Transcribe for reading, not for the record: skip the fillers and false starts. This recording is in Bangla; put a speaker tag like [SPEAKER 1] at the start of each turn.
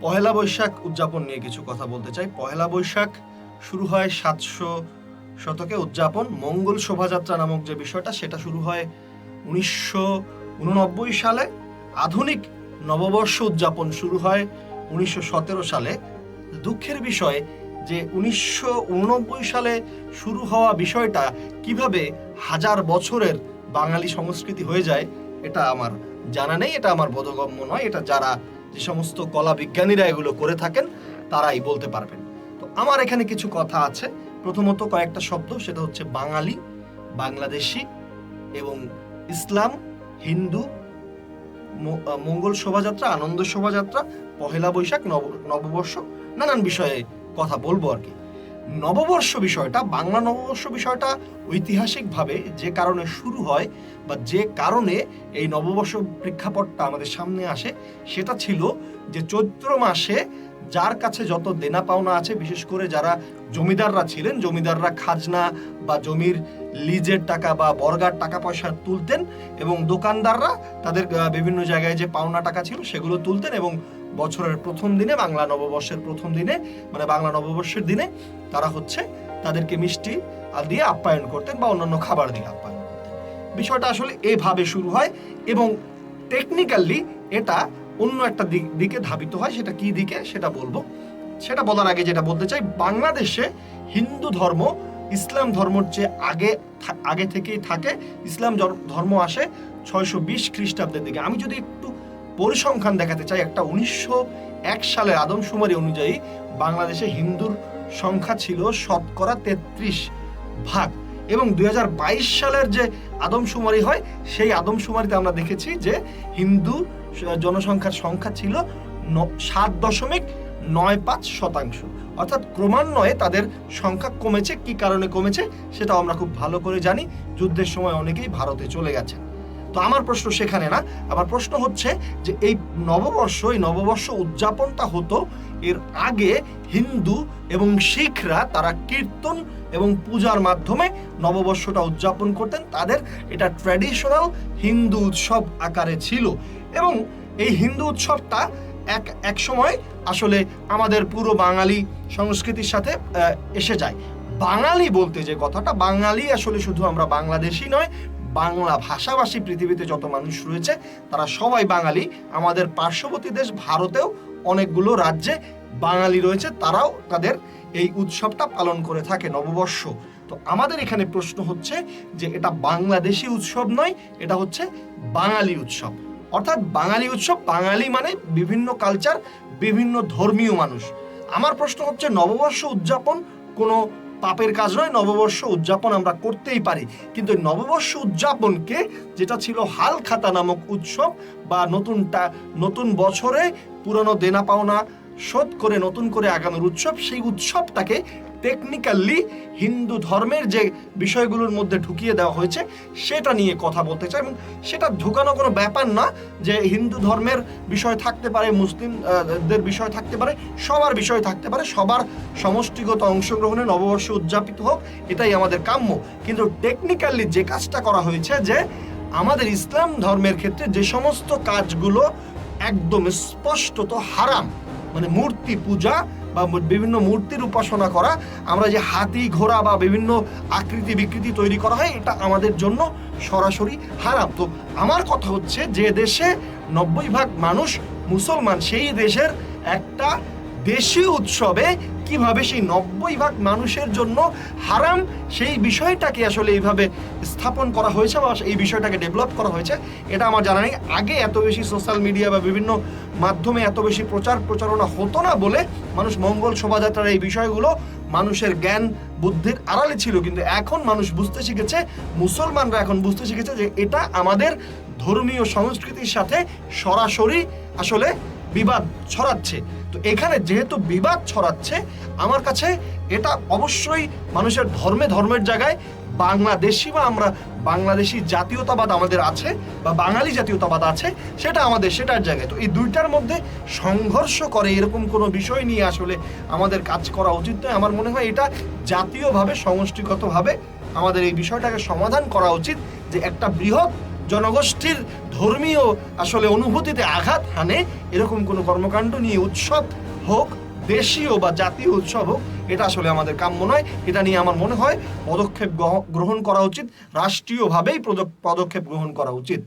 [SPEAKER 1] পহেলা বৈশাখ উদযাপন নিয়ে কিছু কথা বলতে চাই। পহেলা বৈশাখ শুরু হয় 700 শতকে উদযাপন। মঙ্গল শোভাযাত্রা নামক যে বিষয়টা, সেটা শুরু হয় 1989 সালে। আধুনিক নববর্ষ উদযাপন শুরু হয় 1917 সালে। দুঃখের বিষয় যে 1989 সালে শুরু হওয়া বিষয়টা কিভাবে হাজার বছরের বাঙালি সংস্কৃতি হয়ে যায় এটা আমার জানা নেই, এটা আমার বোধগম্য নয়। এটা যারা যে সমস্ত কলা বিজ্ঞানীরা এগুলো করে থাকেন তারাই বলতে পারবেন। তো আমার এখানে কিছু কথা আছে। প্রথমত কয়েকটা শব্দ, সেটা হচ্ছে বাঙালি, বাংলাদেশি এবং ইসলাম, হিন্দু, মঙ্গল শোভাযাত্রা, আনন্দ শোভাযাত্রা, পহেলা বৈশাখ, নববর্ষ, নানান বিষয়ে কথা বলবো আর কি। নববর্ষ বিষয়টা, বাংলা নববর্ষ বিষয়টা ঐতিহাসিকভাবে যে কারণে শুরু হয় বা যে কারণে এই নববর্ষ প্রেক্ষাপটটা আমাদের সামনে আসে, সেটা ছিল যে চৈত্র মাসে যার কাছে যত দেনা পাওনা আছে, বিশেষ করে যারা জমিদাররা ছিলেন, জমিদাররা খাজনা বা জমির লিজের টাকা বা বর্গার টাকা পয়সা তুলতেন এবং দোকানদাররা তাদের বিভিন্ন জায়গায় যে পাওনা টাকা ছিল সেগুলো তুলতেন এবং বছরের প্রথম দিনে, বাংলা নববর্ষের প্রথম দিনে, মানে বাংলা নববর্ষের দিনে তারা তাদেরকে মিষ্টি দিয়ে আপ্যায়ন করতেন বা অন্যান্য খাবার দিয়ে আপ্যায়ন করতেন। বিষয়টা আসলে এভাবে শুরু হয় এবং টেকনিক্যালি এটা অন্য একটা দিকে ধাবিত হয়। সেটা কি দিকে সেটা বলবো। সেটা বলার আগে যেটা বলতে চাই, বাংলাদেশে হিন্দু ধর্ম ইসলাম ধর্মের চেয়ে আগে থেকেই থাকে। ইসলাম ধর্ম আসে 620 খ্রিস্টাব্দের দিকে। আমি যদি একটু পরিসংখ্যান দেখাতে চাই, একটা 1901 সালের আদমশুমারি অনুযায়ী বাংলাদেশে হিন্দুর সংখ্যা ছিল 33% এবং 2022 সালের যে আদমশুমারি হয় সেই আদমশুমারিতে আমরা দেখেছি যে হিন্দু জনসংখ্যার সংখ্যা ছিল 7.95%। অর্থাৎ ক্রমান্বয়ে তাদের সংখ্যা কমেছে। কি কারণে কমেছে সেটা আমরা খুব ভালো করে জানি। যুদ্ধের সময় অনেকেই ভারতে চলে গেছে। তো আমার প্রশ্ন সেখানে না, আমার প্রশ্ন হচ্ছে যে এই নববর্ষ উদযাপনটা হতো এর আগে হিন্দু এবং শিখরা তারা কীর্তন এবং পূজার মাধ্যমে নববর্ষটা উদযাপন করতেন। তাদের এটা ট্র্যাডিশনাল হিন্দু উৎসব আকারে ছিল এবং এই হিন্দু উৎসবটা এক সময় আসলে আমাদের পুরো বাঙালি সংস্কৃতির সাথে এসে যায়। বাঙালি বলতে যে কথাটা, বাঙালি আসলে শুধু আমরা বাংলাদেশি নয়, বাংলা ভাষাভাষী পৃথিবীতে যত মানুষ রয়েছে তারা সবাই বাঙালি। আমাদের পার্শ্ববর্তী দেশ ভারতেও অনেকগুলো রাজ্যে বাঙালি রয়েছে, তারাও তাদের এই উৎসবটা পালন করে থাকে, নববর্ষ। তো আমাদের এখানে প্রশ্ন হচ্ছে যে এটা বাংলাদেশি উৎসব নয়, এটা হচ্ছে বাঙালি উৎসব। অর্থাৎ বাঙালি উৎসব, বাঙালি মানে বিভিন্ন কালচার, বিভিন্ন ধর্মীয় মানুষ। আমার প্রশ্ন হচ্ছে নববর্ষ উদযাপন কোনো পাপের কাজ নয়, নববর্ষ উদযাপন আমরা করতেই পারি, কিন্তু নববর্ষ উদযাপনকে, যেটা ছিল হালখাতা নামক উৎসব বা নতুন বছরে পুরনো দেনা পাওনা শোধ করে নতুন করে আগানোর উৎসব, সেই উৎসবটাকে টেকনিক্যালি হিন্দু ধর্মের যে বিষয়গুলোর মধ্যে ঢুকিয়ে দেওয়া হয়েছে সেটা নিয়ে কথা বলতে চাই। এবং সেটা ঢুকানো কোনো ব্যাপার না যে হিন্দু ধর্মের বিষয় থাকতে পারে, মুসলিমদের বিষয় থাকতে পারে, সবার বিষয় থাকতে পারে, সবার সমষ্টিগত অংশগ্রহণে নববর্ষ উদযাপিত হোক, এটাই আমাদের কাম্য। কিন্তু টেকনিক্যালি যে কাজটা করা হয়েছে, যে আমাদের ইসলাম ধর্মের ক্ষেত্রে যে সমস্ত কাজগুলো একদম স্পষ্টত হারাম, মানে মূর্তি পূজা বা বিভিন্ন মূর্তির উপাসনা করা, আমরা যে হাতি ঘোড়া বা বিভিন্ন আকৃতি বিকৃতি তৈরি করা হয়, এটা আমাদের জন্য সরাসরি হারাম। তো আমার কথা হচ্ছে যে দেশে 90% মানুষ মুসলমান, সেই দেশের একটা দেশীয় উৎসবে কিভাবে সেই 90% মানুষের জন্য হারাম, সেই বিষয়টাকে আসলে এইভাবে স্থাপন করা হয়েছে বা এই বিষয়টাকে ডেভেলপ করা হয়েছে, এটা আমার জানা নেই। আগে এত বেশি সোশ্যাল মিডিয়া বা বিভিন্ন মাধ্যমে এত বেশি প্রচারণা হতো না বলে মানুষ মঙ্গল শোভাযাত্রার এই বিষয়গুলো মানুষের জ্ঞান বুদ্ধির আড়ালে ছিল। কিন্তু এখন মানুষ বুঝতে শিখেছে, মুসলমানরা এখন বুঝতে শিখেছে যে এটা আমাদের ধর্মীয় সংস্কৃতির সাথে সরাসরি আসলে বিবাদ ছড়াচ্ছে। তো এখানে যেহেতু বিবাদ ছড়াচ্ছে, আমার কাছে এটা অবশ্যই মানুষের ধর্মের জায়গায় বাংলাদেশি বা আমরা বাংলাদেশি জাতীয়তাবাদ আমাদের আছে বা বাঙালি জাতীয়তাবাদ আছে, সেটা আমাদের সেটার জায়গায়। তো এই দুইটার মধ্যে সংঘর্ষ করে এরকম কোনো বিষয় নিয়ে আসলে আমাদের কাজ করা উচিত নয়। আমার মনে হয় এটা জাতীয়ভাবে, সমষ্টিগতভাবে আমাদের এই বিষয়টাকে সমাধান করা উচিত, যে একটা বৃহৎ জনগোষ্ঠীর ধর্মীয় আসলে অনুভূতিতে আঘাত হানে এরকম কোনো কর্মকাণ্ড নিয়ে উৎসব হোক, দেশীয় বা জাতীয় উৎসব হোক, এটা আসলে আমাদের কাম্য নয়। এটা নিয়ে আমার মনে হয় পদক্ষেপ গ্রহণ করা উচিত, রাষ্ট্রীয়ভাবেই পদক্ষেপ গ্রহণ করা উচিত।